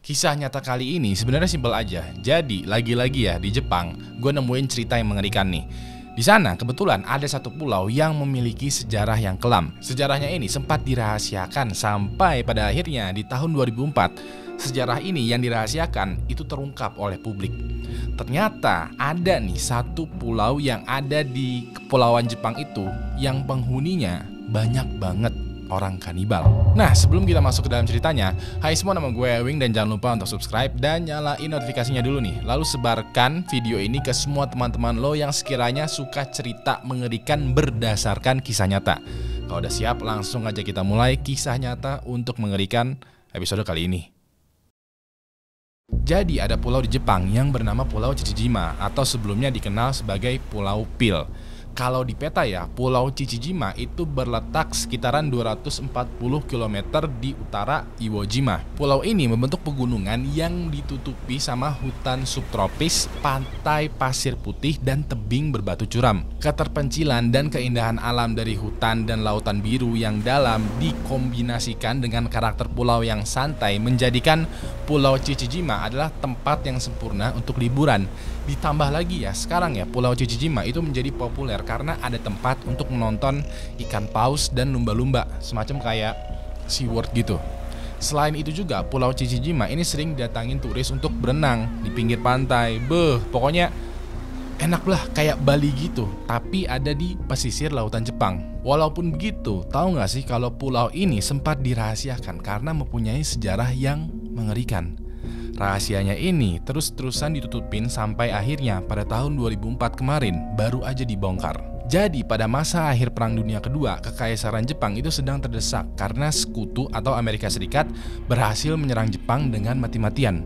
Kisah nyata kali ini sebenarnya simpel aja. Jadi, lagi-lagi ya di Jepang, gue nemuin cerita yang mengerikan nih. Di sana kebetulan ada satu pulau yang memiliki sejarah yang kelam. Sejarahnya ini sempat dirahasiakan sampai pada akhirnya di tahun 2004, sejarah ini yang dirahasiakan itu terungkap oleh publik. Ternyata ada nih satu pulau yang ada di kepulauan Jepang itu yang penghuninya banyak banget orang kanibal. Nah, sebelum kita masuk ke dalam ceritanya, hai semua, nama gue Ewing dan jangan lupa untuk subscribe dan nyalain notifikasinya dulu nih. Lalu sebarkan video ini ke semua teman-teman lo yang sekiranya suka cerita mengerikan berdasarkan kisah nyata. Kalau udah siap, langsung aja kita mulai kisah nyata untuk mengerikan episode kali ini. Jadi ada pulau di Jepang yang bernama Pulau Chichijima atau sebelumnya dikenal sebagai Pulau Pil. Kalau di peta ya, Pulau Chichijima itu berletak sekitaran 240 km di utara Iwo Jima. Pulau ini membentuk pegunungan yang ditutupi sama hutan subtropis, pantai pasir putih, dan tebing berbatu curam. Keterpencilan dan keindahan alam dari hutan dan lautan biru yang dalam dikombinasikan dengan karakter pulau yang santai menjadikan Pulau Chichijima adalah tempat yang sempurna untuk liburan. Ditambah lagi ya, sekarang ya Pulau Chichijima itu menjadi populer karena ada tempat untuk menonton ikan paus dan lumba-lumba, semacam kayak SeaWorld gitu. Selain itu juga Pulau Chichijima ini sering didatangin turis untuk berenang di pinggir pantai. Pokoknya enak lah, kayak Bali gitu, tapi ada di pesisir lautan Jepang. Walaupun begitu, tahu nggak sih kalau pulau ini sempat dirahasiakan karena mempunyai sejarah yang mengerikan. Rahasianya ini terus-terusan ditutupin sampai akhirnya pada tahun 2004 kemarin baru aja dibongkar. Jadi pada masa akhir Perang Dunia Kedua, Kekaisaran Jepang itu sedang terdesak karena sekutu atau Amerika Serikat berhasil menyerang Jepang dengan mati-matian.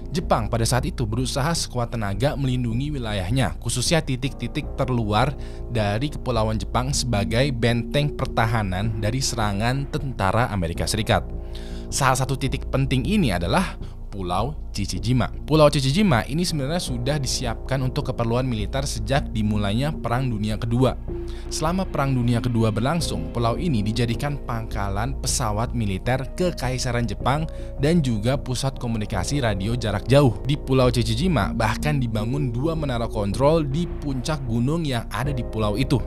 Jepang pada saat itu berusaha sekuat tenaga melindungi wilayahnya, khususnya titik-titik terluar dari kepulauan Jepang sebagai benteng pertahanan dari serangan tentara Amerika Serikat. Salah satu titik penting ini adalah Pulau Chichijima. Pulau Chichijima ini sebenarnya sudah disiapkan untuk keperluan militer sejak dimulainya Perang Dunia Kedua. Selama Perang Dunia Kedua berlangsung, pulau ini dijadikan pangkalan pesawat militer Kekaisaran Jepang dan juga pusat komunikasi radio jarak jauh. Di Pulau Chichijima bahkan dibangun 2 menara kontrol di puncak gunung yang ada di pulau itu.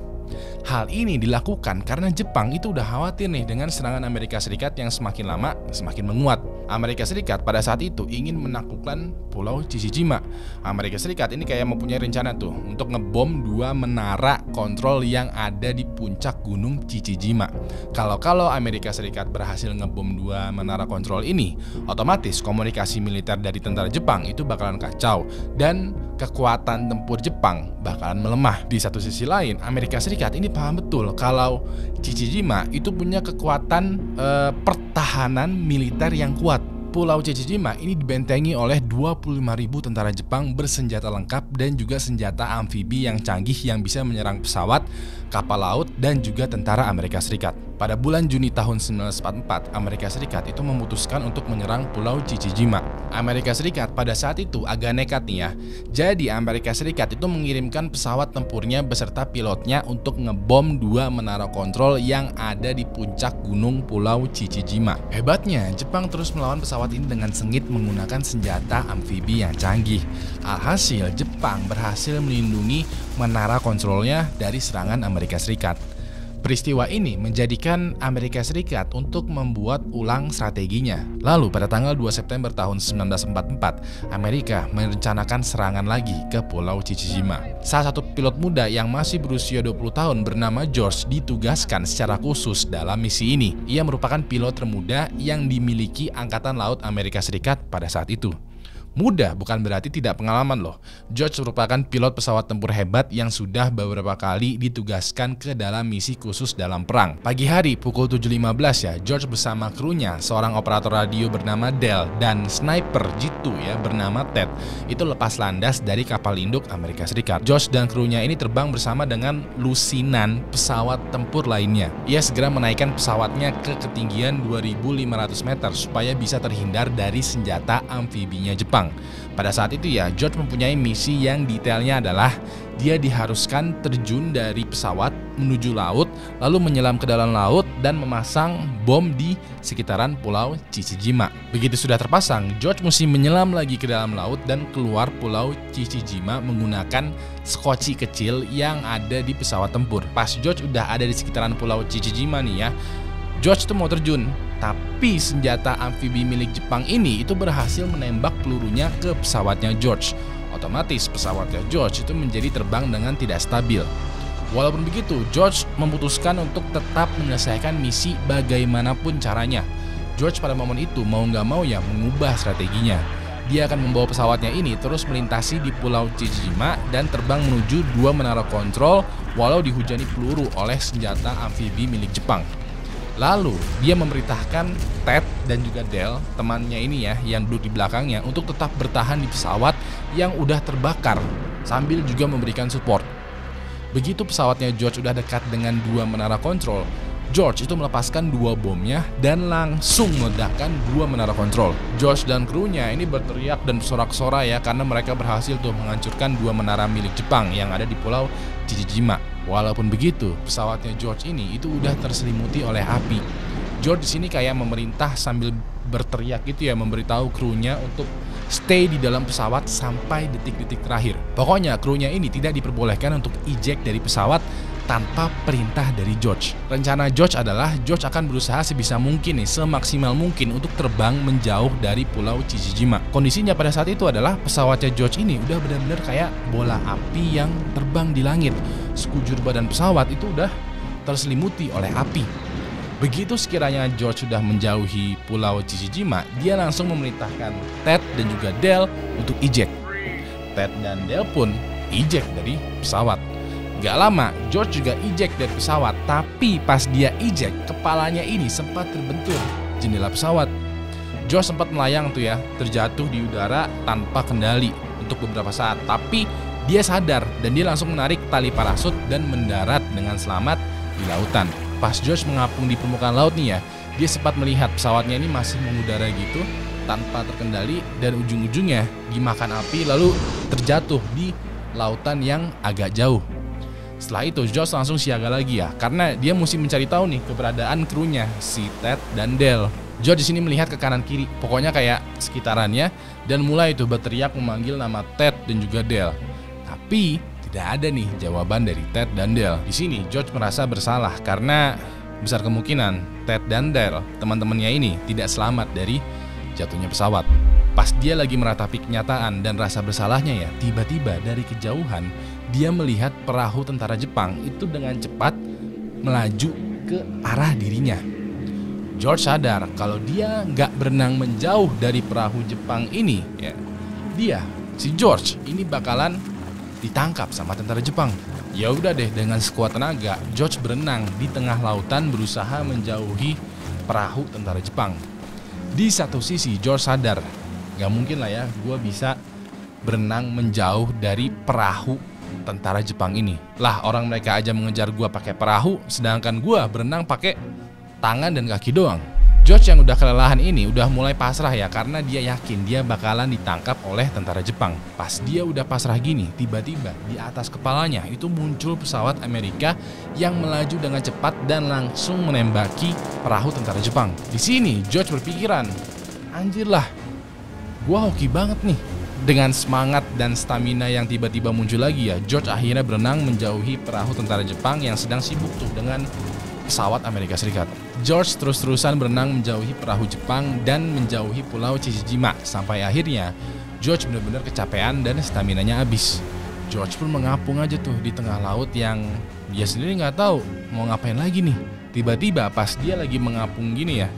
Hal ini dilakukan karena Jepang itu udah khawatir nih dengan serangan Amerika Serikat yang semakin lama semakin menguat. Amerika Serikat pada saat itu ingin menaklukkan Pulau Chichijima. Amerika Serikat ini kayak mempunyai rencana tuh untuk ngebom 2 menara kontrol yang ada di puncak gunung Chichijima. Kalau Amerika Serikat berhasil ngebom 2 menara kontrol ini, otomatis komunikasi militer dari tentara Jepang itu bakalan kacau dan kekuatan tempur Jepang bakalan melemah. Di satu sisi lain, Amerika Serikat ini paham betul kalau Chichijima itu punya kekuatan pertahanan militer yang kuat. Pulau Chichijima ini dibentengi oleh 25.000 tentara Jepang bersenjata lengkap dan juga senjata amfibi yang canggih yang bisa menyerang pesawat, kapal laut, dan juga tentara Amerika Serikat. Pada bulan Juni tahun 1944, Amerika Serikat itu memutuskan untuk menyerang Pulau Chichijima. Amerika Serikat pada saat itu agak nekat nih ya. Jadi Amerika Serikat itu mengirimkan pesawat tempurnya beserta pilotnya untuk ngebom 2 menara kontrol yang ada di puncak gunung Pulau Chichijima. Hebatnya, Jepang terus melawan pesawat ini dengan sengit menggunakan senjata amfibi yang canggih. Alhasil, Jepang berhasil melindungi menara kontrolnya dari serangan Amerika Serikat. Peristiwa ini menjadikan Amerika Serikat untuk membuat ulang strateginya. Lalu pada tanggal 2 September tahun 1944, Amerika merencanakan serangan lagi ke Pulau Chichijima. Salah satu pilot muda yang masih berusia 20 tahun bernama George ditugaskan secara khusus dalam misi ini. Ia merupakan pilot termuda yang dimiliki Angkatan Laut Amerika Serikat pada saat itu. Muda bukan berarti tidak pengalaman loh. George merupakan pilot pesawat tempur hebat yang sudah beberapa kali ditugaskan ke dalam misi khusus dalam perang. Pagi hari pukul 7.15 ya, George bersama krunya, seorang operator radio bernama Dell dan sniper jitu ya bernama Ted, itu lepas landas dari kapal induk Amerika Serikat. George dan krunya ini terbang bersama dengan lusinan pesawat tempur lainnya. Ia segera menaikkan pesawatnya ke ketinggian 2.500 meter supaya bisa terhindar dari senjata amfibinya Jepang. Pada saat itu ya, George mempunyai misi yang detailnya adalah dia diharuskan terjun dari pesawat menuju laut, lalu menyelam ke dalam laut dan memasang bom di sekitaran Pulau Chichijima. Begitu sudah terpasang, George mesti menyelam lagi ke dalam laut dan keluar Pulau Chichijima menggunakan skoci kecil yang ada di pesawat tempur. Pas George udah ada di sekitaran Pulau Chichijima nih ya, George tuh mau terjun, tapi senjata amfibi milik Jepang ini itu berhasil menembak pelurunya ke pesawatnya George. Otomatis pesawatnya George itu menjadi terbang dengan tidak stabil. Walaupun begitu, George memutuskan untuk tetap menyelesaikan misi bagaimanapun caranya. George pada momen itu mau nggak mau ya mengubah strateginya. Dia akan membawa pesawatnya ini terus melintasi di Pulau Chichijima dan terbang menuju 2 menara kontrol walau dihujani peluru oleh senjata amfibi milik Jepang. Lalu dia memerintahkan Ted dan juga Dale, temannya ini ya, yang duduk di belakangnya untuk tetap bertahan di pesawat yang udah terbakar sambil juga memberikan support. Begitu pesawatnya George udah dekat dengan 2 menara kontrol, George itu melepaskan 2 bomnya dan langsung meledakkan 2 menara kontrol. George dan krunya ini berteriak dan bersorak-sorai ya karena mereka berhasil tuh menghancurkan 2 menara milik Jepang yang ada di Pulau Chichijima. Walaupun begitu, pesawatnya George ini itu udah terselimuti oleh api. George di sini kayak memerintah sambil berteriak gitu ya, memberitahu krunya untuk stay di dalam pesawat sampai detik-detik terakhir. Pokoknya krunya ini tidak diperbolehkan untuk eject dari pesawat tanpa perintah dari George. Rencana George adalah George akan berusaha sebisa mungkin nih, semaksimal mungkin untuk terbang menjauh dari Pulau Chichijima. Kondisinya pada saat itu adalah pesawatnya George ini udah benar-benar kayak bola api yang terbang di langit. Sekujur badan pesawat itu udah terselimuti oleh api. Begitu sekiranya George sudah menjauhi Pulau Chichijima, dia langsung memerintahkan Ted dan juga Dale untuk eject. Ted dan Dale pun eject dari pesawat. Gak lama, George juga eject dari pesawat, tapi pas dia eject, kepalanya ini sempat terbentur jendela pesawat. George sempat melayang tuh ya, terjatuh di udara tanpa kendali untuk beberapa saat, tapi dia sadar dan dia langsung menarik tali parasut dan mendarat dengan selamat di lautan. Pas George mengapung di permukaan laut nih ya, dia sempat melihat pesawatnya ini masih mengudara gitu tanpa terkendali dan ujung-ujungnya dimakan api lalu terjatuh di lautan yang agak jauh. Setelah itu George langsung siaga lagi ya, karena dia mesti mencari tahu nih keberadaan krunya si Ted dan Dale. George di sini melihat ke kanan kiri, pokoknya kayak sekitarannya, dan mulai itu berteriak memanggil nama Ted dan juga Dale. Tapi tidak ada nih jawaban dari Ted dan Dale. Di sini George merasa bersalah karena besar kemungkinan Ted dan Dale, teman-temannya ini, tidak selamat dari jatuhnya pesawat. Pas dia lagi meratapi kenyataan dan rasa bersalahnya ya, tiba-tiba dari kejauhan dia melihat perahu tentara Jepang itu dengan cepat melaju ke arah dirinya. George sadar kalau dia nggak berenang menjauh dari perahu Jepang ini, ya, si George ini bakalan ditangkap sama tentara Jepang. Ya udah deh, dengan sekuat tenaga George berenang di tengah lautan berusaha menjauhi perahu tentara Jepang. Di satu sisi George sadar, nggak mungkin lah ya gue bisa berenang menjauh dari perahu tentara Jepang ini. Lah, orang mereka aja mengejar gua pakai perahu, sedangkan gua berenang pakai tangan dan kaki doang. George yang udah kelelahan ini udah mulai pasrah ya, karena dia yakin dia bakalan ditangkap oleh tentara Jepang. Pas dia udah pasrah gini, tiba-tiba di atas kepalanya itu muncul pesawat Amerika yang melaju dengan cepat dan langsung menembaki perahu tentara Jepang. Di sini George berpikiran, anjir lah, gua hoki banget nih. Dengan semangat dan stamina yang tiba-tiba muncul lagi ya, George akhirnya berenang menjauhi perahu tentara Jepang yang sedang sibuk tuh dengan pesawat Amerika Serikat. George terus-terusan berenang menjauhi perahu Jepang dan menjauhi Pulau Chichijima sampai akhirnya George benar-benar kecapean dan staminanya habis. George pun mengapung aja tuh di tengah laut yang dia sendiri nggak tahu mau ngapain lagi nih. Tiba-tiba pas dia lagi mengapung gini ya,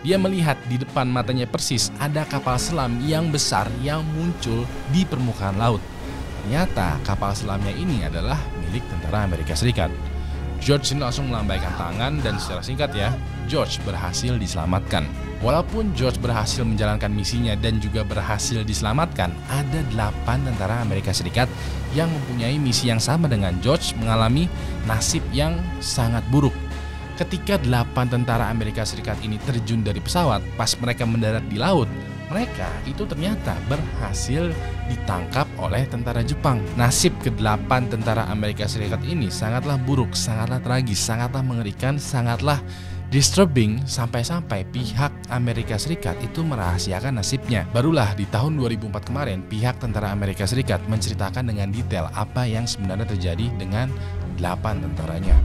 dia melihat di depan matanya persis ada kapal selam yang besar yang muncul di permukaan laut. Ternyata kapal selamnya ini adalah milik tentara Amerika Serikat. George ini langsung melambaikan tangan dan secara singkat ya, George berhasil diselamatkan. Walaupun George berhasil menjalankan misinya dan juga berhasil diselamatkan, ada 8 tentara Amerika Serikat yang mempunyai misi yang sama dengan George mengalami nasib yang sangat buruk. Ketika 8 tentara Amerika Serikat ini terjun dari pesawat, pas mereka mendarat di laut, mereka itu ternyata berhasil ditangkap oleh tentara Jepang. Nasib ke-8 tentara Amerika Serikat ini sangatlah buruk, sangatlah tragis, sangatlah mengerikan, sangatlah disturbing, sampai-sampai pihak Amerika Serikat itu merahasiakan nasibnya. Barulah di tahun 2004 kemarin, pihak tentara Amerika Serikat menceritakan dengan detail apa yang sebenarnya terjadi dengan 8 tentaranya.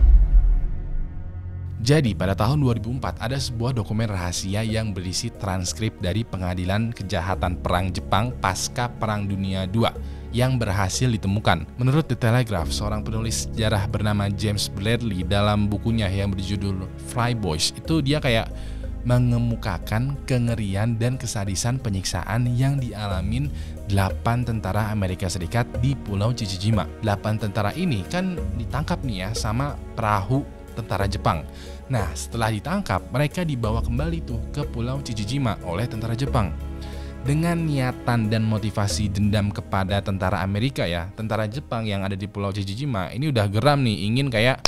Jadi pada tahun 2004 ada sebuah dokumen rahasia yang berisi transkrip dari pengadilan kejahatan perang Jepang pasca Perang Dunia II yang berhasil ditemukan. Menurut The Telegraph, seorang penulis sejarah bernama James Bradley dalam bukunya yang berjudul Flyboys, itu dia kayak mengemukakan kengerian dan kesadisan penyiksaan yang dialamin 8 tentara Amerika Serikat di Pulau Chichijima. 8 tentara ini kan ditangkap nih ya sama perahu tentara Jepang. Nah, setelah ditangkap, mereka dibawa kembali tuh ke Pulau Chichijima oleh tentara Jepang. Dengan niatan dan motivasi dendam kepada tentara Amerika ya, tentara Jepang yang ada di Pulau Chichijima ini udah geram nih, ingin kayak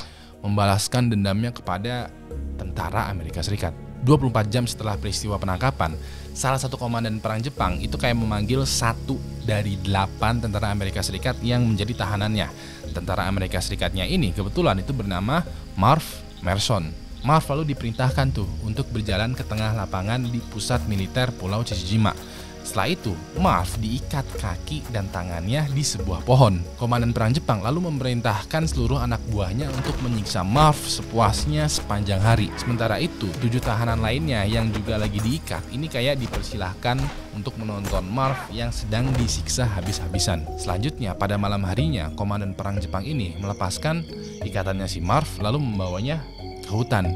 membalaskan dendamnya kepada tentara Amerika Serikat. 24 jam setelah peristiwa penangkapan, salah satu komandan perang Jepang itu kayak memanggil 1 dari 8 tentara Amerika Serikat yang menjadi tahanannya. Tentara Amerika Serikatnya ini kebetulan itu bernama Marv Merson. Marv lalu diperintahkan tuh untuk berjalan ke tengah lapangan di pusat militer Pulau Chichijima. Setelah itu, Marv diikat kaki dan tangannya di sebuah pohon. Komandan perang Jepang lalu memerintahkan seluruh anak buahnya untuk menyiksa Marv sepuasnya sepanjang hari. Sementara itu, 7 tahanan lainnya yang juga lagi diikat ini kayak dipersilahkan untuk menonton Marv yang sedang disiksa habis-habisan. Selanjutnya, pada malam harinya, komandan perang Jepang ini melepaskan ikatannya si Marv lalu membawanya ke hutan.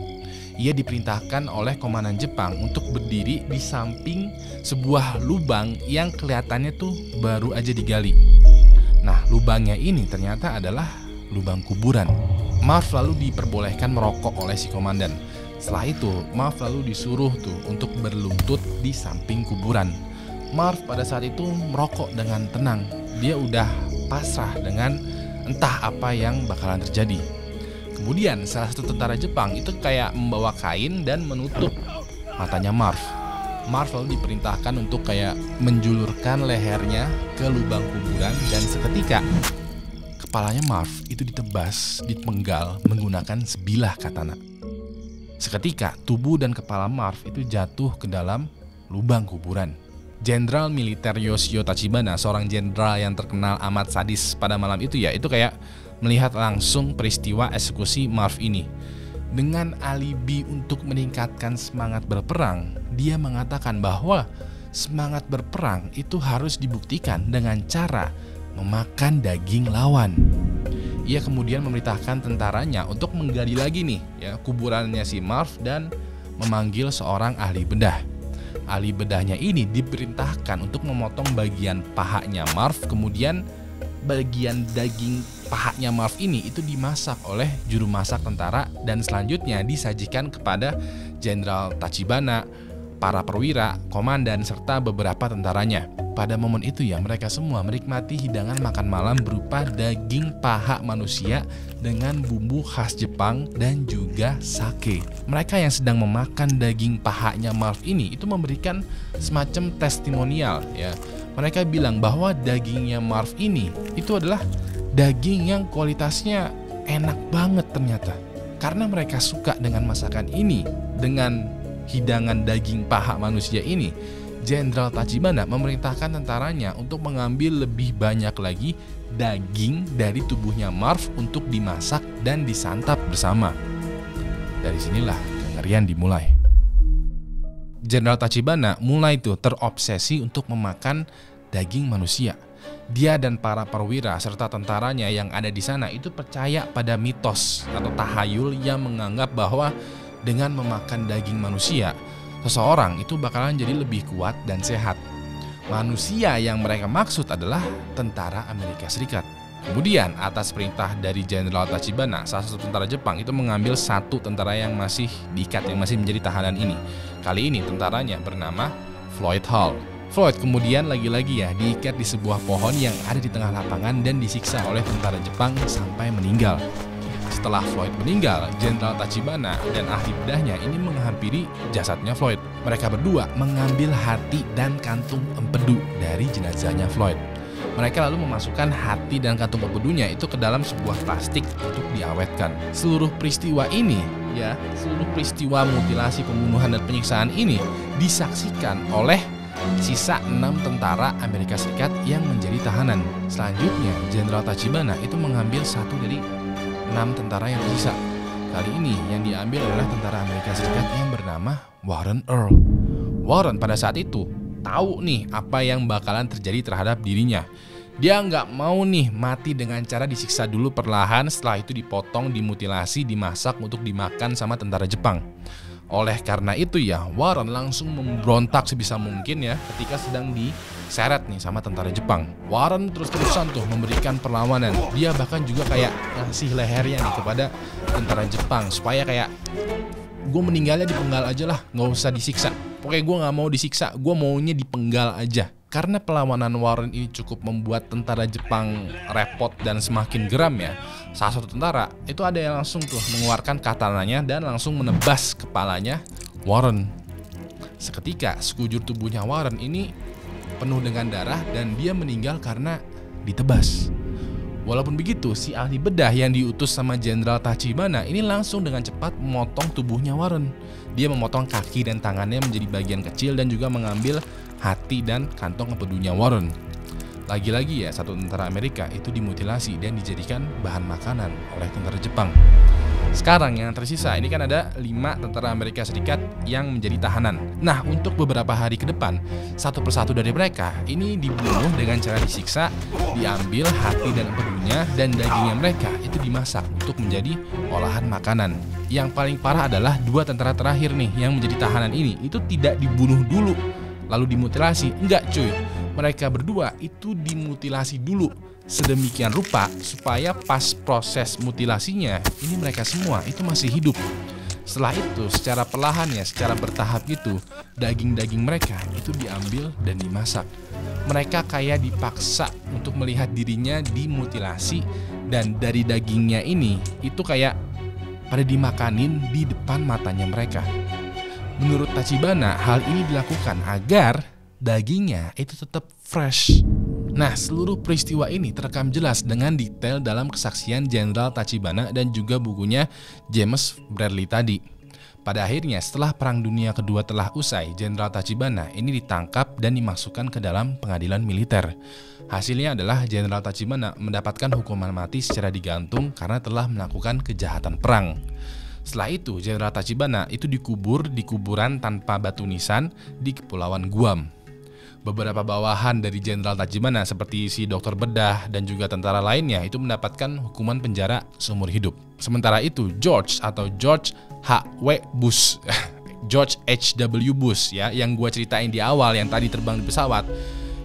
Ia diperintahkan oleh komandan Jepang untuk berdiri di samping sebuah lubang yang kelihatannya tuh baru aja digali. Nah, lubangnya ini ternyata adalah lubang kuburan. Marv lalu diperbolehkan merokok oleh si komandan. Setelah itu, Marv lalu disuruh tuh untuk berlutut di samping kuburan. Marv pada saat itu merokok dengan tenang. Dia udah pasrah dengan entah apa yang bakalan terjadi. Kemudian salah satu tentara Jepang itu kayak membawa kain dan menutup matanya Marv. Marv lalu diperintahkan untuk kayak menjulurkan lehernya ke lubang kuburan dan seketika kepalanya Marv itu ditebas, dipenggal menggunakan sebilah katana. Seketika tubuh dan kepala Marv itu jatuh ke dalam lubang kuburan. Jenderal militer Yoshio Tachibana, seorang jenderal yang terkenal amat sadis pada malam itu ya, itu kayak melihat langsung peristiwa eksekusi Marv ini. Dengan alibi untuk meningkatkan semangat berperang, dia mengatakan bahwa semangat berperang itu harus dibuktikan dengan cara memakan daging lawan. Ia kemudian memerintahkan tentaranya untuk menggali lagi nih ya kuburannya si Marv dan memanggil seorang ahli bedah. Ahli bedahnya ini diperintahkan untuk memotong bagian pahanya Marv, kemudian bagian daging pahanya Marv ini itu dimasak oleh juru masak tentara dan selanjutnya disajikan kepada Jenderal Tachibana, para perwira, komandan, serta beberapa tentaranya. Pada momen itu ya mereka semua menikmati hidangan makan malam berupa daging paha manusia dengan bumbu khas Jepang dan juga sake. Mereka yang sedang memakan daging pahanya Marv ini itu memberikan semacam testimonial ya. Mereka bilang bahwa dagingnya Marv ini itu adalah daging yang kualitasnya enak banget ternyata. Karena mereka suka dengan masakan ini, dengan hidangan daging paha manusia ini, Jenderal Tachibana memerintahkan tentaranya untuk mengambil lebih banyak lagi daging dari tubuhnya Marv untuk dimasak dan disantap bersama. Dari sinilah kengerian dimulai. Jenderal Tachibana mulai tuh terobsesi untuk memakan daging manusia. Dia dan para perwira serta tentaranya yang ada di sana itu percaya pada mitos atau tahayul yang menganggap bahwa dengan memakan daging manusia, seseorang itu bakalan jadi lebih kuat dan sehat. Manusia yang mereka maksud adalah tentara Amerika Serikat. Kemudian atas perintah dari Jenderal Tachibana, salah satu tentara Jepang itu mengambil 1 tentara yang masih diikat, yang masih menjadi tahanan ini. Kali ini tentaranya bernama Floyd Hall. Floyd kemudian lagi-lagi ya diikat di sebuah pohon yang ada di tengah lapangan dan disiksa oleh tentara Jepang sampai meninggal. Setelah Floyd meninggal, Jenderal Tachibana dan ahli bedahnya ini menghampiri jasadnya Floyd. Mereka berdua mengambil hati dan kantung empedu dari jenazahnya Floyd. Mereka lalu memasukkan hati dan kantung empedunya itu ke dalam sebuah plastik untuk diawetkan. Seluruh peristiwa ini, seluruh peristiwa mutilasi, pembunuhan, dan penyiksaan ini disaksikan oleh sisa 6 tentara Amerika Serikat yang menjadi tahanan. Selanjutnya, Jenderal Tachibana itu mengambil satu dari 6 tentara yang tersisa. Kali ini yang diambil adalah tentara Amerika Serikat yang bernama Warren Earl. Warren pada saat itu tahu nih apa yang bakalan terjadi terhadap dirinya. Dia nggak mau nih mati dengan cara disiksa dulu perlahan, setelah itu dipotong, dimutilasi, dimasak untuk dimakan sama tentara Jepang. Oleh karena itu Warren langsung memberontak sebisa mungkin ketika sedang diseret nih sama tentara Jepang. Warren terus-terusan tuh memberikan perlawanan. Dia bahkan juga kayak ngasih lehernya nih kepada tentara Jepang supaya kayak gue meninggalnya dipenggal aja lah, nggak usah disiksa. Pokoknya gue nggak mau disiksa, gue maunya dipenggal aja. Karena perlawanan Warren ini cukup membuat tentara Jepang repot dan semakin geram salah satu tentara itu ada yang langsung tuh mengeluarkan katananya dan langsung menebas kepalanya Warren. Seketika sekujur tubuhnya Warren ini penuh dengan darah dan dia meninggal karena ditebas. Walaupun begitu, si ahli bedah yang diutus sama Jenderal Tachibana ini langsung dengan cepat memotong tubuhnya Warren. Dia memotong kaki dan tangannya menjadi bagian kecil dan juga mengambil hati dan kantong empedunya Warren. Lagi-lagi satu tentara Amerika itu dimutilasi dan dijadikan bahan makanan oleh tentara Jepang. Sekarang yang tersisa ini kan ada 5 tentara Amerika Serikat yang menjadi tahanan. Nah, untuk beberapa hari ke depan, satu persatu dari mereka ini dibunuh dengan cara disiksa, diambil hati dan empedunya, dan dagingnya mereka itu dimasak untuk menjadi olahan makanan. Yang paling parah adalah 2 tentara terakhir nih yang menjadi tahanan ini itu tidak dibunuh dulu lalu dimutilasi. Enggak cuy, mereka berdua itu dimutilasi dulu sedemikian rupa supaya pas proses mutilasinya ini mereka semua itu masih hidup. Setelah itu secara perlahan secara bertahap gitu, daging-daging mereka itu diambil dan dimasak. Mereka kayak dipaksa untuk melihat dirinya dimutilasi, dan dari dagingnya ini itu kayak pada dimakanin di depan matanya mereka. Menurut Tachibana, hal ini dilakukan agar dagingnya itu tetap fresh. Nah, seluruh peristiwa ini terekam jelas dengan detail dalam kesaksian Jenderal Tachibana dan juga bukunya James Bradley tadi. Pada akhirnya, setelah Perang Dunia Kedua telah usai, Jenderal Tachibana ini ditangkap dan dimasukkan ke dalam pengadilan militer. Hasilnya adalah Jenderal Tachibana mendapatkan hukuman mati secara digantung karena telah melakukan kejahatan perang. Setelah itu, Jenderal Tachibana itu dikubur di kuburan tanpa batu nisan di Kepulauan Guam. Beberapa bawahan dari Jenderal Tachibana seperti si dokter bedah dan juga tentara lainnya itu mendapatkan hukuman penjara seumur hidup. Sementara itu, George H.W. Bush, George H.W. Bush yang gua ceritain di awal yang tadi terbang di pesawat,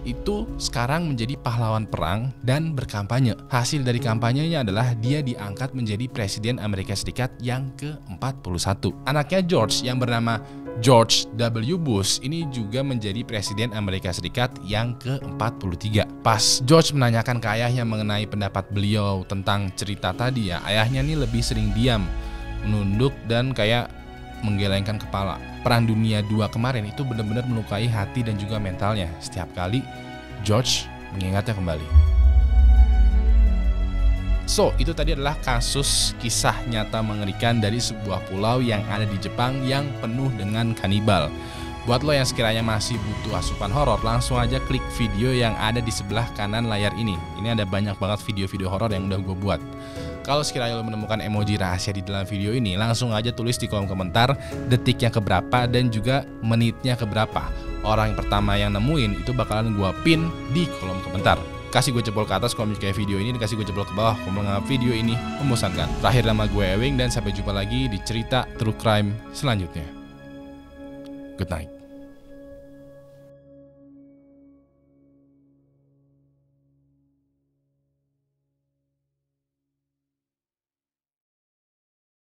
itu sekarang menjadi pahlawan perang dan berkampanye. Hasil dari kampanyenya adalah dia diangkat menjadi Presiden Amerika Serikat yang ke-41. Anaknya George yang bernama George W. Bush ini juga menjadi Presiden Amerika Serikat yang ke-43. Pas George menanyakan ke ayahnya mengenai pendapat beliau tentang cerita tadi ayahnya ini lebih sering diam, menunduk dan kayak menggelengkan kepala. Perang Dunia II kemarin itu benar-benar melukai hati dan juga mentalnya setiap kali George mengingatnya kembali. So, itu tadi adalah kasus kisah nyata mengerikan dari sebuah pulau yang ada di Jepang yang penuh dengan kanibal. Buat lo yang sekiranya masih butuh asupan horor, langsung aja klik video yang ada di sebelah kanan layar ini. Ini ada banyak banget video-video horor yang udah gue buat. Kalau sekiranya lo menemukan emoji rahasia di dalam video ini, langsung aja tulis di kolom komentar detiknya keberapa dan juga menitnya keberapa. Orang yang pertama yang nemuin itu bakalan gue pin di kolom komentar. Kasih gue jempol ke atas kalau menyukai video ini, dan kasih gue jempol ke bawah kalau menganggap video ini membosankan. Terakhir, nama gue Ewing dan sampai jumpa lagi di cerita True Crime selanjutnya. Good night.